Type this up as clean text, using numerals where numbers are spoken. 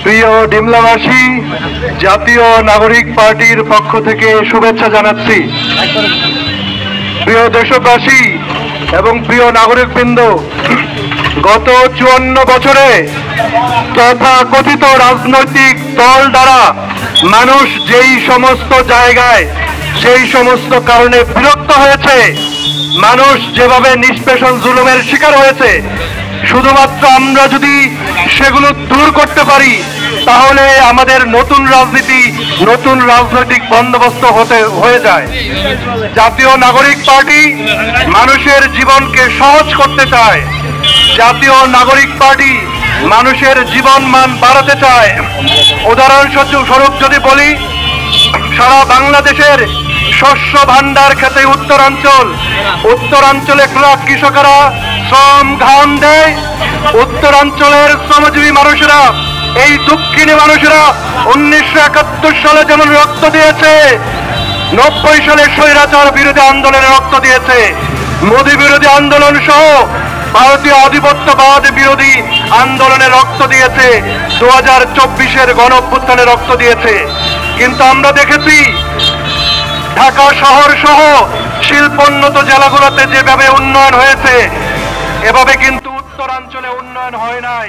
প্রিয় ডিমলাবাসী, জাতীয় নাগরিক পার্টির পক্ষ থেকে শুভেচ্ছা জানাচ্ছি। প্রিয় দেশবাসী এবং প্রিয় নাগরিকবৃন্দ, গত 54 বছরে তথাকথিত রাজনৈতিক দল দ্বারা মানুষ যেই সমস্ত জায়গায় সেই সমস্ত কারণে বিরক্ত হয়েছে, মানুষ যেভাবে নিষ্পেষণ জুলুমের শিকার হয়েছে, শুধুমাত্র আমরা যদি সেগুলো দূর করতে পারি তাহলে আমাদের নতুন রাজনীতি, নতুন রাজনৈতিক বন্দোবস্ত হয়ে যায়। জাতীয় নাগরিক পার্টি মানুষের জীবনকে সহজ করতে চায়। জাতীয় নাগরিক পার্টি মানুষের জীবন মান বাড়াতে চায়। উদাহরণস্বরূপ যদি বলি, সারা বাংলাদেশের শস্য ভান্ডার খেতে উত্তরাঞ্চলে কৃষকেরা শ্রম ঘাম দেয়। উত্তরাঞ্চলের শ্রমজীবী মানুষেরা, এই দক্ষিণী মানুষেরা 1971 সালে যেমন রক্ত দিয়েছে, 90 সালে স্বৈরাচার বিরোধী আন্দোলনে রক্ত দিয়েছে, মোদী বিরোধী আন্দোলন সহ ভারতীয় আধিপত্যবাদ বিরোধী আন্দোলনে রক্ত দিয়েছে, 2024-এর গণঅভ্যুত্থানে রক্ত দিয়েছে। কিন্তু আমরা দেখেছি ঢাকা শহর সহ শিল্পোন্নত জেলাগুলোতে যেভাবে উন্নয়ন হয়েছে, এভাবে কিন্তু উত্তরাঞ্চলে উন্নয়ন হয় নাই।